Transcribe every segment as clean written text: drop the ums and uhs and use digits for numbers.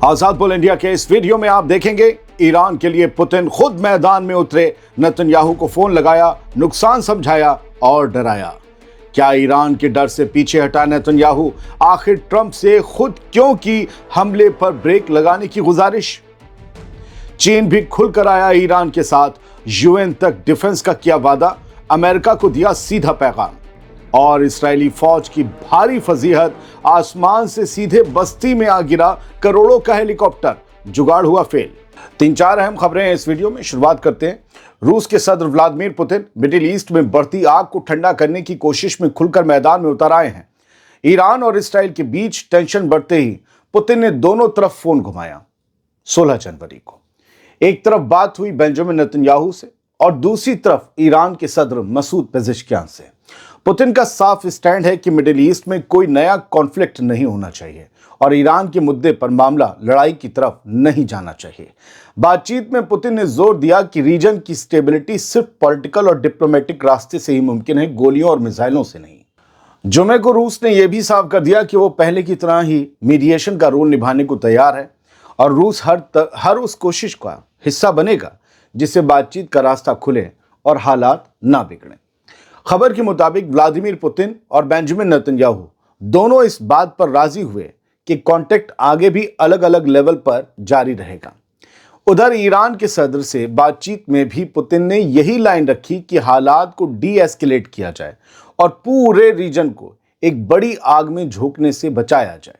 आजाद बोल इंडिया के इस वीडियो में आप देखेंगे ईरान के लिए पुतिन खुद मैदान में उतरे, नेतन्याहू को फोन लगाया, नुकसान समझाया और डराया। क्या ईरान के डर से पीछे हटा नेतन्याहू? आखिर ट्रंप से खुद क्यों की हमले पर ब्रेक लगाने की गुजारिश? चीन भी खुलकर आया ईरान के साथ, यूएन तक डिफेंस का किया वादा, अमेरिका को दिया सीधा पैगाम। और इस्राएली फौज की भारी फजीहत, आसमान से सीधे बस्ती में आ गिरा करोड़ों का हेलीकॉप्टर, जुगाड़ हुआ फेल। 3-4 अहम खबरें हैं इस वीडियो में। शुरुआत करते हैं। रूस के सदर व्लादिमीर पुतिन मिडिल ईस्ट में बढ़ती आग को ठंडा करने की कोशिश में खुलकर मैदान में उतर आए हैं। ईरान और इस्राएल के बीच टेंशन बढ़ते ही पुतिन ने दोनों तरफ फोन घुमाया। 16 जनवरी को एक तरफ बात हुई बेंजामिन नेतन्याहू से और दूसरी तरफ ईरान के सदर मसूद पेजेश्कियान से। पुतिन का साफ स्टैंड है कि मिडिल ईस्ट में कोई नया कॉन्फ्लिक्ट नहीं होना चाहिए और ईरान के मुद्दे पर मामला लड़ाई की तरफ नहीं जाना चाहिए। बातचीत में पुतिन ने जोर दिया कि रीजन की स्टेबिलिटी सिर्फ पॉलिटिकल और डिप्लोमेटिक रास्ते से ही मुमकिन है, गोलियों और मिसाइलों से नहीं। जुमे को रूस ने यह भी साफ कर दिया कि वो पहले की तरह ही मीडिएशन का रोल निभाने को तैयार है और रूस हर उस कोशिश का हिस्सा बनेगा जिससे बातचीत का रास्ता खुले और हालात ना बिगड़े। खबर के मुताबिक व्लादिमीर पुतिन और बेंजामिन नेतन्याहू दोनों इस बात पर राजी हुए कि कांटेक्ट आगे भी अलग अलग लेवल पर जारी रहेगा। उधर ईरान के सदर से बातचीत में भी पुतिन ने यही लाइन रखी कि हालात को डी एस्केलेट किया जाए और पूरे रीजन को एक बड़ी आग में झोंकने से बचाया जाए।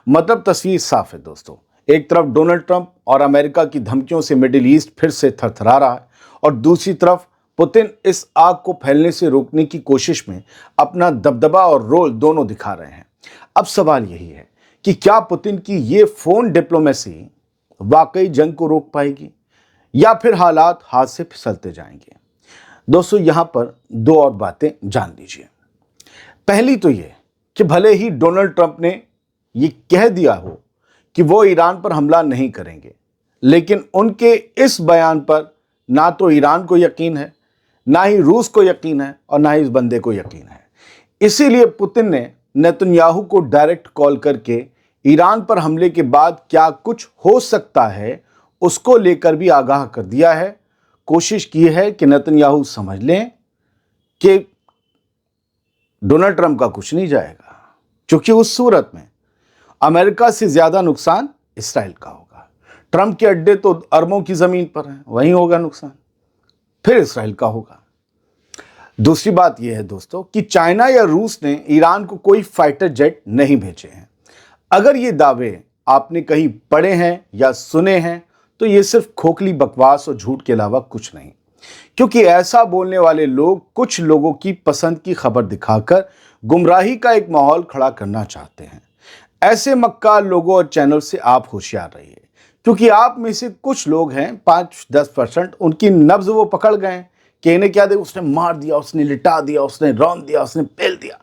मतलब तस्वीर साफ है दोस्तों। एक तरफ डोनाल्ड ट्रंप और अमेरिका की धमकियों से मिडिल ईस्ट फिर से थरथरा रहा है और दूसरी तरफ पुतिन इस आग को फैलने से रोकने की कोशिश में अपना दबदबा और रोल दोनों दिखा रहे हैं। अब सवाल यही है कि क्या पुतिन की ये फोन डिप्लोमेसी वाकई जंग को रोक पाएगी या फिर हालात हाथ से फिसलते जाएंगे? दोस्तों, यहां पर दो और बातें जान लीजिए। पहली तो ये कि भले ही डोनाल्ड ट्रंप ने ये कह दिया हो कि वो ईरान पर हमला नहीं करेंगे, लेकिन उनके इस बयान पर ना तो ईरान को यकीन है, ना ही रूस को यकीन है और ना ही इस बंदे को यकीन है। इसीलिए पुतिन ने नेतन्याहू को डायरेक्ट कॉल करके ईरान पर हमले के बाद क्या कुछ हो सकता है उसको लेकर भी आगाह कर दिया है। कोशिश की है कि नेतन्याहू समझ लें कि डोनाल्ड ट्रंप का कुछ नहीं जाएगा, क्योंकि उस सूरत में अमेरिका से ज्यादा नुकसान इस्राएल का होगा। ट्रंप के अड्डे तो अरबों की जमीन पर हैं, वहीं होगा नुकसान, फिर इस्राएल का होगा। दूसरी बात यह है दोस्तों कि चाइना या रूस ने ईरान को कोई फाइटर जेट नहीं भेजे हैं। अगर ये दावे आपने कहीं पढ़े हैं या सुने हैं तो ये सिर्फ खोखली बकवास और झूठ के अलावा कुछ नहीं, क्योंकि ऐसा बोलने वाले लोग कुछ लोगों की पसंद की खबर दिखाकर गुमराही का एक माहौल खड़ा करना चाहते हैं। ऐसे मक्कार लोगों और चैनल से आप होशियार रहिए, क्योंकि आप में से कुछ लोग हैं 5-10%, उनकी नब्ज वो पकड़ गए कि इन्हें क्या दे, उसने मार दिया, उसने लिटा दिया, उसने रौंद दिया, उसने पेल दिया।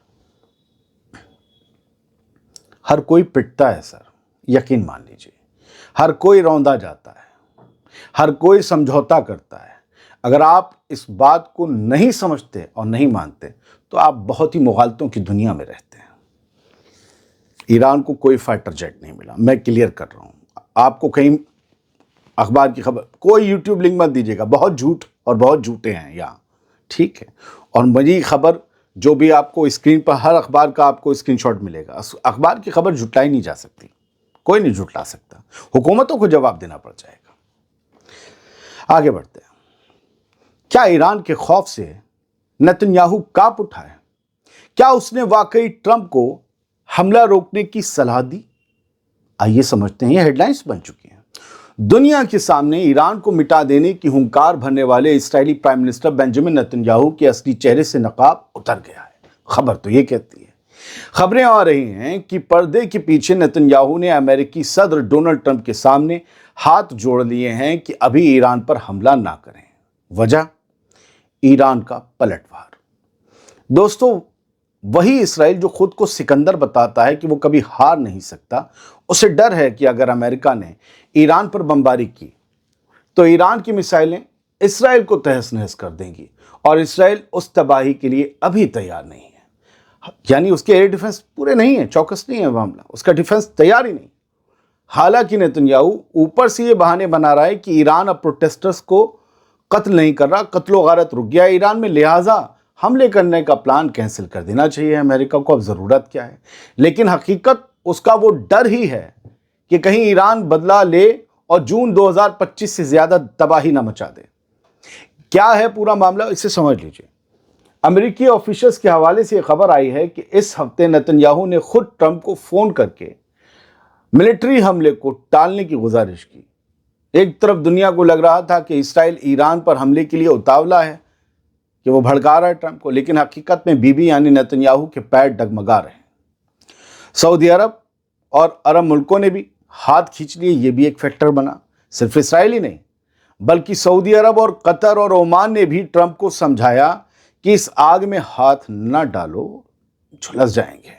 हर कोई पिटता है सर, यकीन मान लीजिए। हर कोई रौंदा जाता है, हर कोई समझौता करता है। अगर आप इस बात को नहीं समझते और नहीं मानते तो आप बहुत ही मुगालतों की दुनिया में रहते हैं। ईरान को कोई फाइटर जेट नहीं मिला, मैं क्लियर कर रहा हूं। आपको कहीं अखबार की खबर, कोई यूट्यूब लिंक मत दीजिएगा, बहुत झूठ और बहुत झूठे हैं यहाँ, ठीक है। और मेरी खबर जो भी आपको स्क्रीन पर, हर अखबार का आपको स्क्रीनशॉट मिलेगा। अखबार की खबर झुटलाई नहीं जा सकती, कोई नहीं झुटला सकता, हुकूमतों को जवाब देना पड़ जाएगा। आगे बढ़ते हैं। क्या ईरान के खौफ से नेतन्याहू कांप उठा है? क्या उसने वाकई ट्रंप को हमला रोकने की सलाह दी? आइए समझते हैं। ये हेडलाइंस बन चुकी हैं। दुनिया के सामने ईरान को मिटा देने की हुंकार भरने वाले इस्राएली प्राइम मिनिस्टर बेंजामिन नेतन्याहू के असली चेहरे से नकाब उतर गया है। खबर तो ये कहती है। खबरें आ रही हैं कि पर्दे के पीछे नेतन्याहू ने अमेरिकी सदर डोनाल्ड ट्रंप के सामने हाथ जोड़ लिए हैं कि अभी ईरान पर हमला ना करें। वजह, ईरान का पलटवार। दोस्तों, वही इस्राएल जो खुद को सिकंदर बताता है कि वो कभी हार नहीं सकता, उसे डर है कि अगर अमेरिका ने ईरान पर बमबारी की तो ईरान की मिसाइलें इस्राएल को तहस नहस कर देंगी और इस्राएल उस तबाही के लिए अभी तैयार नहीं है। यानी उसके एयर डिफेंस पूरे नहीं है, चौकस नहीं है मामला, उसका डिफेंस तैयार ही नहीं। हालांकि नेतन्याहू ऊपर से ये बहाने बना रहा है कि ईरान अब प्रोटेस्टर्स को कत्ल नहीं कर रहा, कत्लो गारत रुक गया ईरान में, लिहाजा हमले करने का प्लान कैंसिल कर देना चाहिए अमेरिका को, अब ज़रूरत क्या है। लेकिन हकीकत उसका वो डर ही है कि कहीं ईरान बदला ले और जून 2025 से ज़्यादा तबाही ना मचा दे। क्या है पूरा मामला, इसे समझ लीजिए। अमेरिकी ऑफिशियल्स के हवाले से खबर आई है कि इस हफ्ते नेतन्याहू ने खुद ट्रंप को फ़ोन करके मिलिट्री हमले को टालने की गुजारिश की। एक तरफ दुनिया को लग रहा था कि इसराइल ईरान पर हमले के लिए उतावला है, कि वो भड़का रहा है ट्रंप को, लेकिन हकीकत में बीबी यानी नेतन्याहू के पैर डगमगा रहे हैं। सऊदी अरब और अरब मुल्कों ने भी हाथ खींच लिए, ये भी एक फैक्टर बना। सिर्फ इसराइल ही नहीं, बल्कि सऊदी अरब और कतर और ओमान ने भी ट्रंप को समझाया कि इस आग में हाथ न डालो, झुलस जाएंगे।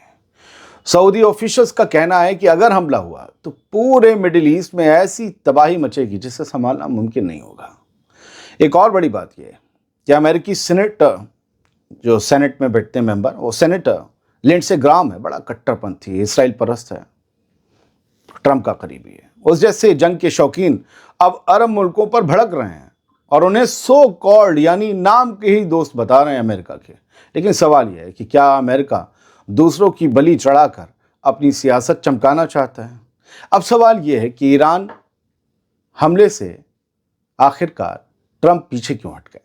सऊदी ऑफिशियल्स का कहना है कि अगर हमला हुआ तो पूरे मिडिल ईस्ट में ऐसी तबाही मचेगी जिसे संभालना मुमकिन नहीं होगा। एक और बड़ी बात यह है कि अमेरिकी सीनेटर, जो सेनेट में बैठते हैं मेंबर, वो सेनेटर लिंडसे ग्राहम है, बड़ा कट्टरपंथी, इसराइल परस्त है, ट्रंप का करीबी है। उस जैसे जंग के शौकीन अब अरब मुल्कों पर भड़क रहे हैं और उन्हें सो कॉल्ड यानी नाम के ही दोस्त बता रहे हैं अमेरिका के। लेकिन सवाल यह है कि क्या अमेरिका दूसरों की बलि चढ़ाकर अपनी सियासत चमकाना चाहता है? अब सवाल यह है कि ईरान हमले से आखिरकार ट्रंप पीछे क्यों हट गए?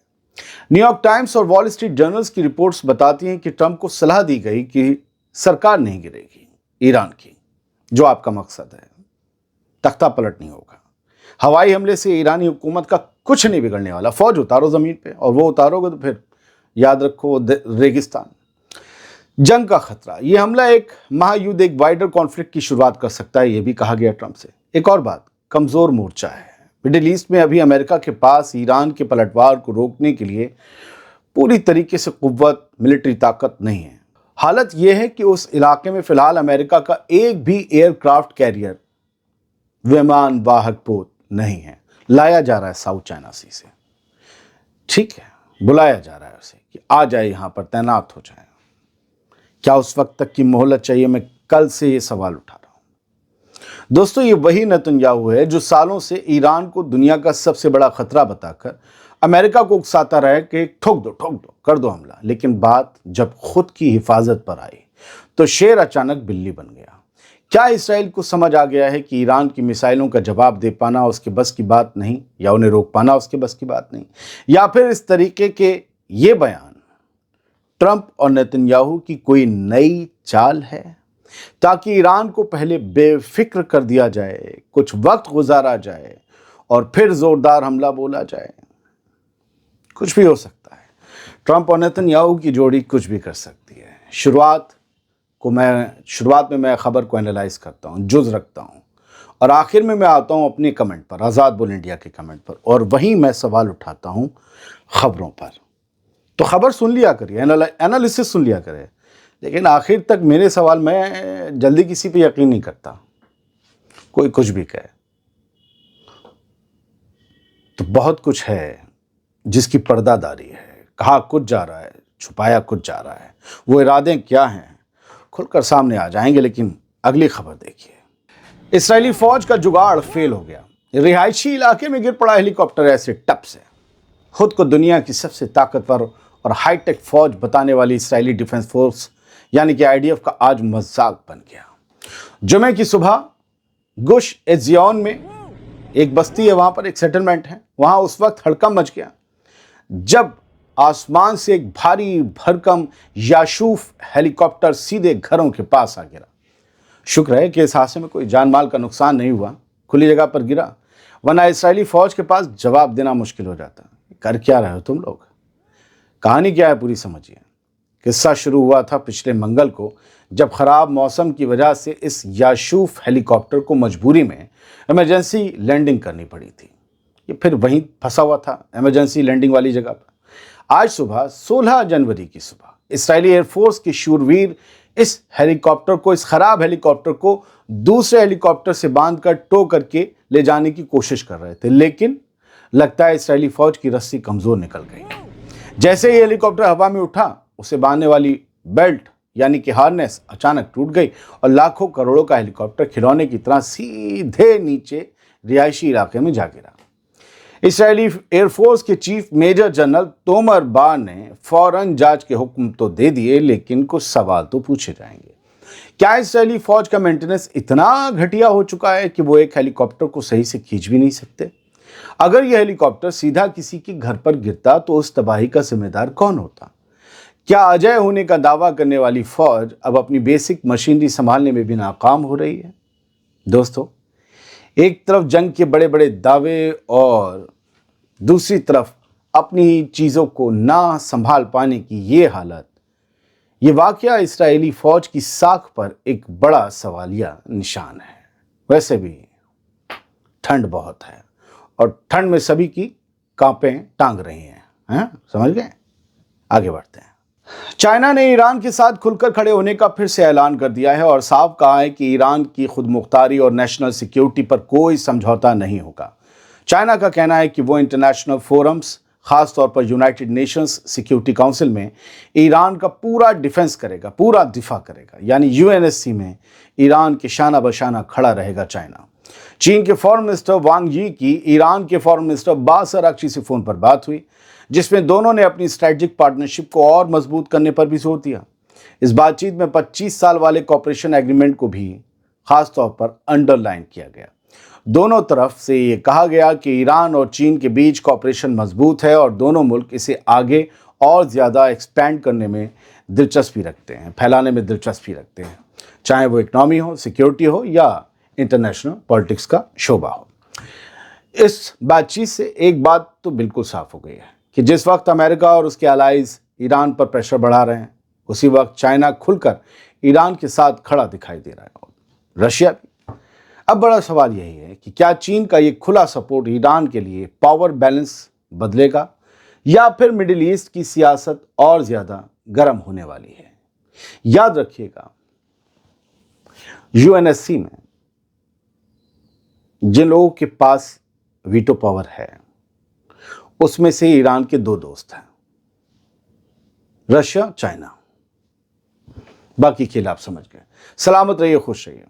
न्यूयॉर्क टाइम्स और वॉल स्ट्रीट जर्नल्स की रिपोर्ट्स बताती हैं कि ट्रंप को सलाह दी गई कि सरकार नहीं गिरेगी ईरान की, जो आपका मकसद है, तख्ता पलट नहीं होगा, हवाई हमले से ईरानी हुकूमत का कुछ नहीं बिगड़ने वाला, फौज उतारो ज़मीन पे, और वो उतारोगे तो फिर याद रखो रेगिस्तान। जंग का खतरा, ये हमला एक महायुद्ध, एक वाइडर कॉन्फ्लिक्ट की शुरुआत कर सकता है, ये भी कहा गया ट्रंप से। एक और बात, कमज़ोर मोर्चा है मिडिल ईस्ट में। अभी अमेरिका के पास ईरान के पलटवार को रोकने के लिए पूरी तरीके से कुव्वत, मिलिट्री ताकत नहीं है। हालत यह है कि उस इलाके में फ़िलहाल अमेरिका का एक भी एयरक्राफ्ट कैरियर, विमान वाहक पोत नहीं है। लाया जा रहा है साउथ चाइना सी से, ठीक है, बुलाया जा रहा है उसे कि आ जाए, यहाँ पर तैनात हो जाए। क्या उस वक्त तक की मोहलत चाहिए? मैं कल से ये सवाल उठा रहा हूँ। दोस्तों, ये वही नेतन्याहू है जो सालों से ईरान को दुनिया का सबसे बड़ा खतरा बताकर अमेरिका को उकसाता रहे कि ठोक दो, कर दो हमला। लेकिन बात जब खुद की हिफाजत पर आई तो शेर अचानक बिल्ली बन गया। क्या इसराइल को समझ आ गया है कि ईरान की मिसाइलों का जवाब दे पाना उसके बस की बात नहीं, या उन्हें रोक पाना उसके बस की बात नहीं? या फिर इस तरीके के ये बयान ट्रंप और नेतन्याहू की कोई नई चाल है ताकि ईरान को पहले बेफिक्र कर दिया जाए, कुछ वक्त गुजारा जाए और फिर जोरदार हमला बोला जाए? कुछ भी हो सकता है। ट्रंप और नेतन्याहू की जोड़ी कुछ भी कर सकती है। शुरुआत में मैं खबर को एनालाइज करता हूँ, जुज रखता हूँ, और आखिर में मैं आता हूँ अपने कमेंट पर, आज़ाद बोल इंडिया के कमेंट पर, और वहीं मैं सवाल उठाता हूँ खबरों पर। तो खबर सुन लिया करिए, एनालिसिस सुन लिया करिए, लेकिन आखिर तक मेरे सवाल, मैं जल्दी किसी पे यकीन नहीं करता, कोई कुछ भी कहे। तो बहुत कुछ है जिसकी पर्दादारी है, कहा कुछ जा रहा है, छुपाया कुछ जा रहा है। वो इरादे क्या हैं खुलकर सामने आ जाएंगे। लेकिन अगली खबर देखिए। इस्राएली फौज का जुगाड़ फेल हो गया, रिहायशी इलाके में गिर पड़ा हेलीकॉप्टर ऐसे टप से। खुद को दुनिया की सबसे ताकतवर और हाईटेक फौज बताने वाली इस्राएली डिफेंस फोर्स यानी कि IDF का आज मजाक बन गया। जुमे की सुबह गुश एजियोन में एक बस्ती है, वहां पर एक सेटलमेंट है, वहां उस वक्त हड़कंप मच गया जब आसमान से एक भारी भरकम याशूफ हेलीकॉप्टर सीधे घरों के पास आ गिरा। शुक्र है कि इस हादसे में कोई जान माल का नुकसान नहीं हुआ, खुली जगह पर गिरा, वरना इस्राएली फौज के पास जवाब देना मुश्किल हो जाता। कर क्या रहे हो तुम लोग? कहानी क्या है पूरी समझिए। किस्सा शुरू हुआ था पिछले मंगल को, जब खराब मौसम की वजह से इस याशूफ हेलीकॉप्टर को मजबूरी में इमरजेंसी लैंडिंग करनी पड़ी थी। ये फिर वहीं फंसा हुआ था इमरजेंसी लैंडिंग वाली जगह पर। आज सुबह 16 जनवरी की सुबह इस्राएली एयरफोर्स के शूरवीर इस हेलीकॉप्टर को, इस खराब हेलीकॉप्टर को दूसरे हेलीकॉप्टर से बांधकर टो करके ले जाने की कोशिश कर रहे थे, लेकिन लगता है इस्राएली फौज की रस्सी कमजोर निकल गई। जैसे ही हेलीकॉप्टर हवा में उठा, उसे बांधने वाली बेल्ट यानी कि हार्नेस अचानक टूट गई और लाखों करोड़ों का हेलीकॉप्टर खिलौने की तरह सीधे नीचे रिहायशी इलाके में जा गिरा। इसराइली एयरफोर्स के चीफ मेजर जनरल तोमर बार ने फौरन जांच के हुक्म तो दे दिए, लेकिन कुछ सवाल तो पूछे जाएंगे। क्या इसराइली फौज का मेंटेनेंस इतना घटिया हो चुका है कि वो एक हेलीकॉप्टर को सही से खींच भी नहीं सकते? अगर यह हेलीकॉप्टर सीधा किसी के घर पर गिरता तो उस तबाही का जिम्मेदार कौन होता? क्या अजय होने का दावा करने वाली फौज अब अपनी बेसिक मशीनरी संभालने में भी नाकाम हो रही है? दोस्तों, एक तरफ जंग के बड़े बड़े दावे और दूसरी तरफ अपनी चीज़ों को ना संभाल पाने की ये हालत, ये वाकया इसराइली फौज की साख पर एक बड़ा सवालिया निशान है। वैसे भी ठंड बहुत है और ठंड में सभी की कांपें टांग रही हैं, समझ गए? आगे बढ़ते हैं। चाइना ने ईरान के साथ खुलकर खड़े होने का फिर से ऐलान कर दिया है और साफ कहा है कि ईरान की खुद मुख्तारी और नेशनल सिक्योरिटी पर कोई समझौता नहीं होगा। चाइना का कहना है कि वो इंटरनेशनल फोरम्स, खासतौर पर यूनाइटेड नेशंस सिक्योरिटी काउंसिल में ईरान का पूरा डिफेंस करेगा, पूरा दिफा करेगा, यानी यूएनएससी में ईरान के शाना बशाना खड़ा रहेगा चाइना। चीन के फॉरेन मिनिस्टर वांग यी की ईरान के फॉरेन मिनिस्टर अब्बास अरागची से फोन पर बात हुई, जिसमें दोनों ने अपनी स्ट्रेटेजिक पार्टनरशिप को और मजबूत करने पर भी जोर दिया। इस बातचीत में 25 साल वाले कॉपरेशन एग्रीमेंट को भी खासतौर पर अंडरलाइन किया गया। दोनों तरफ से ये कहा गया कि ईरान और चीन के बीच कॉपरेशन मजबूत है और दोनों मुल्क इसे आगे और ज़्यादा एक्सपैंड करने में दिलचस्पी रखते हैं, फैलाने में दिलचस्पी रखते हैं, चाहे वो इकनॉमी हो, सिक्योरिटी हो या इंटरनेशनल पॉलिटिक्स का शोबा हो। इस बातचीत से एक बात तो बिल्कुल साफ हो गई है कि जिस वक्त अमेरिका और उसके अलाइज ईरान पर प्रेशर बढ़ा रहे हैं, उसी वक्त चाइना खुलकर ईरान के साथ खड़ा दिखाई दे रहा है, रशिया भी। अब बड़ा सवाल यही है कि क्या चीन का ये खुला सपोर्ट ईरान के लिए पावर बैलेंस बदलेगा या फिर मिडिल ईस्ट की सियासत और ज्यादा गर्म होने वाली है? याद रखिएगा, यूएनएससी में जिन लोगों के पास वीटो पावर है उसमें से ईरान के दो दोस्त हैं, रशिया, चाइना। बाकी खेल आप समझ गए। सलामत रहिए, खुश रहिए।